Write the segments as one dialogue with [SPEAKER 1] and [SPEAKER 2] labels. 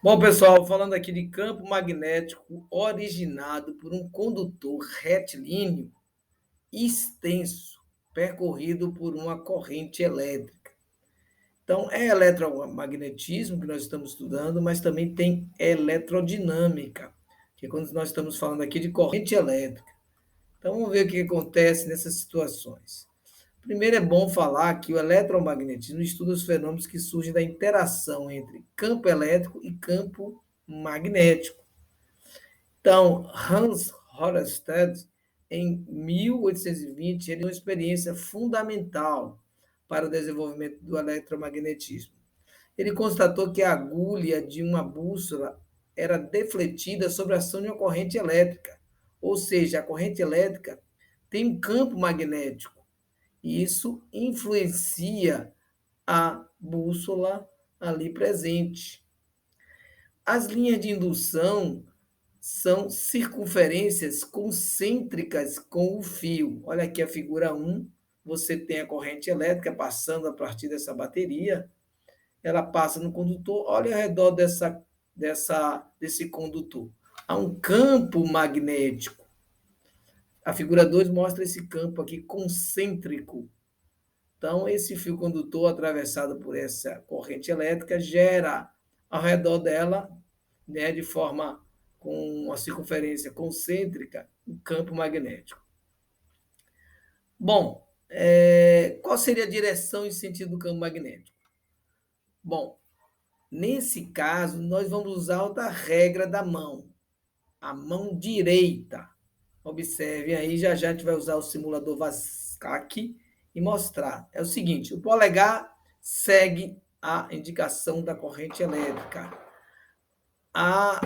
[SPEAKER 1] Bom, pessoal, falando aqui de campo magnético originado por um condutor retilíneo extenso, percorrido por uma corrente elétrica. Então, é eletromagnetismo que nós estamos estudando, mas também tem eletrodinâmica, que é quando nós estamos falando aqui de corrente elétrica. Então, vamos ver o que acontece nessas situações. Primeiro, é bom falar que o eletromagnetismo estuda os fenômenos que surgem da interação entre campo elétrico e campo magnético. Então, Hans Horstad, em 1820, ele deu uma experiência fundamental para o desenvolvimento do eletromagnetismo. Ele constatou que a agulha de uma bússola era defletida sob a ação de uma corrente elétrica, ou seja, a corrente elétrica tem um campo magnético, e isso influencia a bússola ali presente. As linhas de indução são circunferências concêntricas com o fio. Olha aqui a figura 1. Você tem a corrente elétrica passando a partir dessa bateria. Ela passa no condutor. Olha ao redor desse condutor. Há um campo magnético. A figura 2 mostra esse campo aqui concêntrico. Então, esse fio condutor atravessado por essa corrente elétrica gera ao redor dela, né, de forma com uma circunferência concêntrica, um campo magnético. Bom, qual seria a direção e sentido do campo magnético? Bom, nesse caso, nós vamos usar outra regra da mão, a mão direita. Observe aí, já já a gente vai usar o simulador VASCAC e mostrar. É o seguinte, o polegar segue a indicação da corrente elétrica. A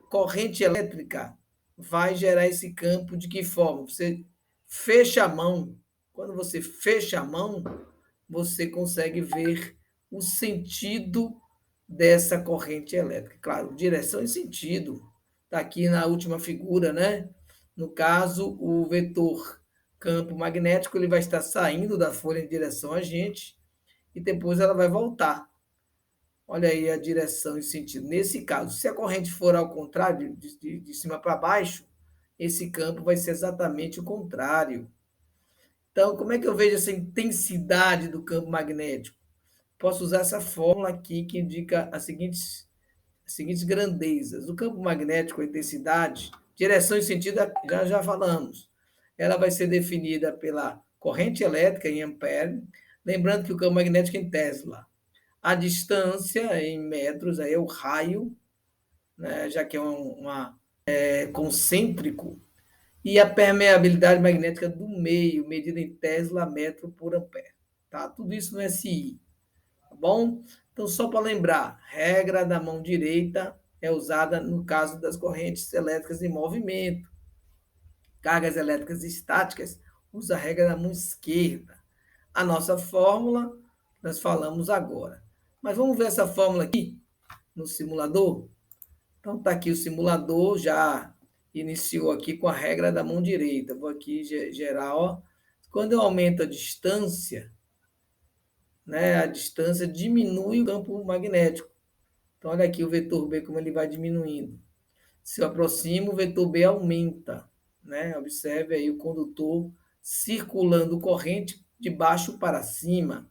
[SPEAKER 1] corrente elétrica vai gerar esse campo de que forma? Você fecha a mão. Quando você fecha a mão, você consegue ver o sentido dessa corrente elétrica. Claro, direção e sentido. Está aqui na última figura, né? No caso, o vetor campo magnético ele vai estar saindo da folha em direção a gente e depois ela vai voltar. Olha aí a direção e sentido. Nesse caso, se a corrente for ao contrário, de cima para baixo, esse campo vai ser exatamente o contrário. Então, como é que eu vejo essa intensidade do campo magnético? Posso usar essa fórmula aqui que indica as seguintes grandezas. O campo magnético, a intensidade, direção e sentido, já falamos. Ela vai ser definida pela corrente elétrica em ampere, lembrando que o campo magnético é em Tesla. A distância em metros, aí é o raio, né, já que é concêntrico, e a permeabilidade magnética do meio, medida em Tesla metro por ampere. Tá? Tudo isso no SI. Tá bom? Então, só para lembrar, regra da mão direita é usada no caso das correntes elétricas em movimento. Cargas elétricas estáticas, usa a regra da mão esquerda. A nossa fórmula, nós falamos agora. Mas vamos ver essa fórmula aqui no simulador? Então, está aqui o simulador, já iniciou aqui com a regra da mão direita. Vou aqui gerar, ó. Quando eu aumento a distância, né, a distância diminui o campo magnético. Então, olha aqui o vetor B, como ele vai diminuindo. Se eu aproximo, o vetor B aumenta. Né? Observe aí o condutor circulando corrente de baixo para cima.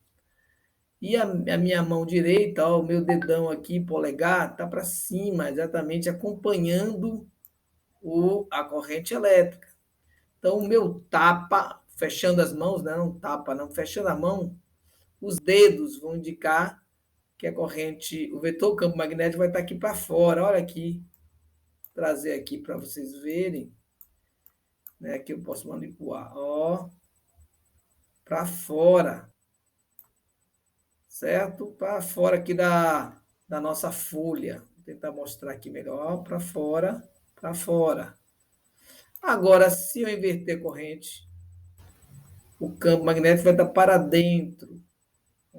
[SPEAKER 1] E a minha mão direita, ó, o meu dedão aqui, polegar, está para cima, exatamente acompanhando a corrente elétrica. Então, o meu tapa, fechando as mãos, né? Não tapa, não, fechando a mão, os dedos vão indicar que a corrente, o vetor campo magnético vai estar aqui para fora. Olha aqui, trazer aqui para vocês verem, né? Que eu posso manipular, ó, para fora, certo? Para fora aqui da nossa folha. Vou tentar mostrar aqui melhor, para fora, para fora. Agora, se eu inverter a corrente, o campo magnético vai estar para dentro.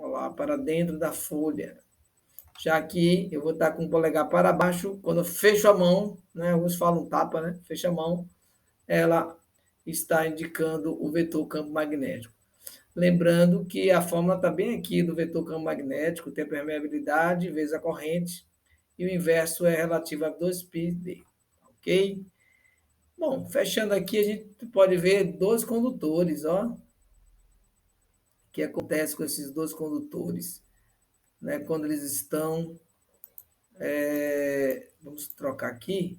[SPEAKER 1] Olha lá, para dentro da folha. Já que eu vou estar com o polegar para baixo, quando eu fecho a mão, né, alguns falam tapa, né? Fecha a mão, ela está indicando o vetor campo magnético. Lembrando que a fórmula está bem aqui do vetor campo magnético, tem a permeabilidade vezes a corrente, e o inverso é relativo a 2πd, ok? Bom, fechando aqui, a gente pode ver dois condutores, ó, o que acontece com esses dois condutores, né, quando eles estão, vamos trocar aqui,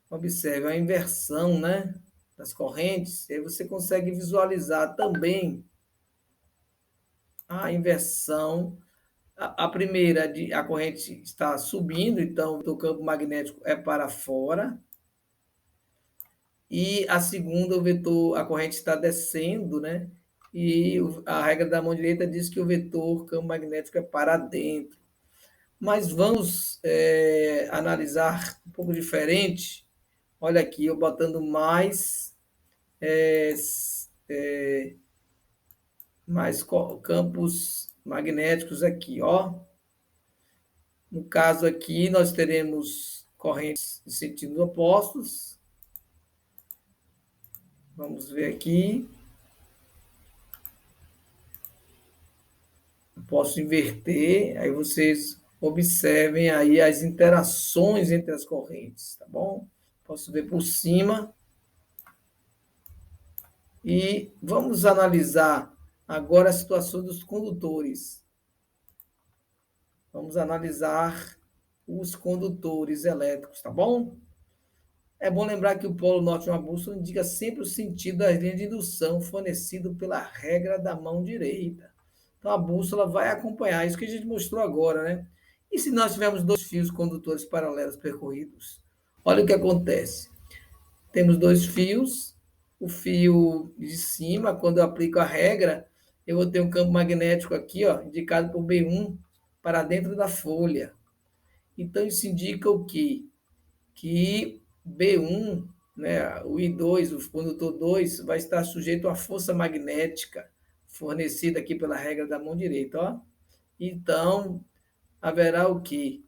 [SPEAKER 1] observe a inversão, né, das correntes, e aí você consegue visualizar também a inversão. A primeira, a corrente está subindo, então o campo magnético é para fora. E a segunda, a corrente está descendo, né? E a regra da mão direita diz que o vetor campo magnético é para dentro. Mas vamos analisar um pouco diferente. Olha aqui, eu botando é, é, mais campos magnéticos aqui, ó. No caso aqui, nós teremos correntes em sentidos opostos. Vamos ver aqui. Eu posso inverter, aí vocês observem aí as interações entre as correntes, tá bom? Posso ver por cima. E vamos analisar agora a situação dos condutores. Vamos analisar os condutores elétricos, tá bom? É bom lembrar que o polo norte de uma bússola indica sempre o sentido das linhas de indução fornecido pela regra da mão direita. Então a bússola vai acompanhar isso que a gente mostrou agora, né? E se nós tivermos dois fios condutores paralelos percorridos? Olha o que acontece. Temos dois fios, o fio de cima, quando eu aplico a regra, eu vou ter um campo magnético aqui, ó, indicado por B1, para dentro da folha. Então isso indica o quê? Que B1, né, o I2, o condutor 2, vai estar sujeito à força magnética fornecida aqui pela regra da mão direita. Ó. Então, haverá o quê?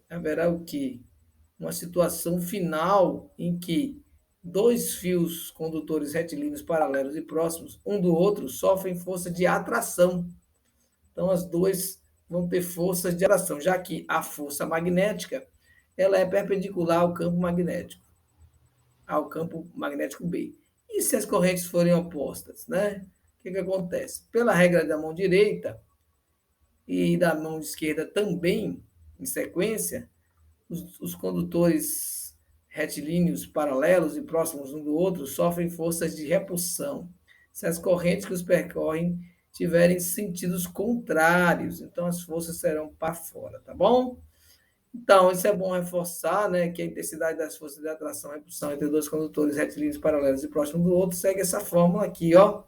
[SPEAKER 1] Haverá o quê? Uma situação final em que dois fios condutores retilíneos paralelos e próximos um do outro sofrem força de atração. Então, as duas vão ter forças de atração, já que a força magnética ela é perpendicular ao campo magnético B. E se as correntes forem opostas, né? O que acontece? Pela regra da mão direita e da mão esquerda também, em sequência, os condutores retilíneos paralelos e próximos um do outro sofrem forças de repulsão. Se as correntes que os percorrem tiverem sentidos contrários, então as forças serão para fora, tá bom? Então, isso é bom reforçar, né, que a intensidade das forças de atração e repulsão entre dois condutores retilíneos paralelos e próximos do outro segue essa fórmula aqui, ó.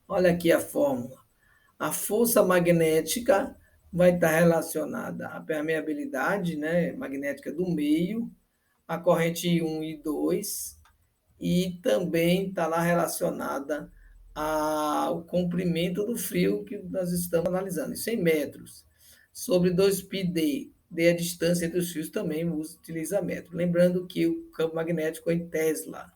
[SPEAKER 1] Olha aqui a fórmula. A força magnética vai estar relacionada à permeabilidade, né, magnética do meio, a corrente 1 e 2, e também está lá relacionada ao comprimento do fio que nós estamos analisando, 100 metros, sobre 2πd. D a distância entre os fios também utiliza metro. Lembrando que o campo magnético é em Tesla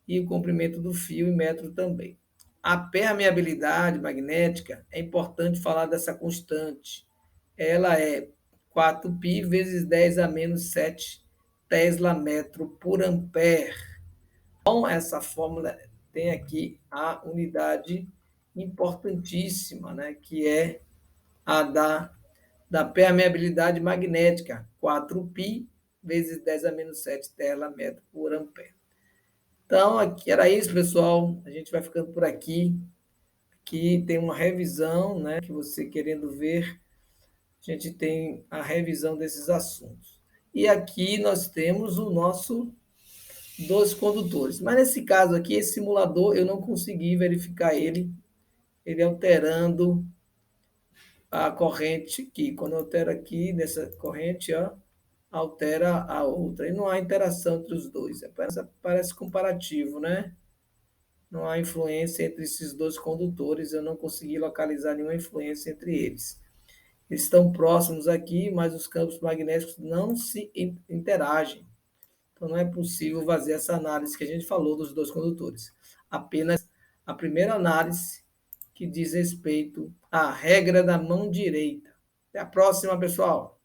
[SPEAKER 1] e o comprimento do fio em metro também. A permeabilidade magnética, é importante falar dessa constante. Ela é 4π vezes 10 a menos 7 Tesla metro por ampere. Então, essa fórmula tem aqui a unidade importantíssima, né, que é a da permeabilidade magnética, 4π vezes 10 a menos 7 Tesla metro por ampere. Então, aqui era isso, pessoal. A gente vai ficando por aqui. Aqui tem uma revisão, né, que você querendo ver, a gente tem a revisão desses assuntos. E aqui nós temos o nosso dos condutores. Mas nesse caso aqui, esse simulador, eu não consegui verificar ele alterando a corrente aqui. Quando eu altero aqui nessa corrente, ó, altera a outra. E não há interação entre os dois. Parece comparativo, né? Não há influência entre esses dois condutores. Eu não consegui localizar nenhuma influência entre eles. Eles estão próximos aqui, mas os campos magnéticos não se interagem. Então, não é possível fazer essa análise que a gente falou dos dois condutores. Apenas a primeira análise que diz respeito A regra da mão direita. Até a próxima, pessoal.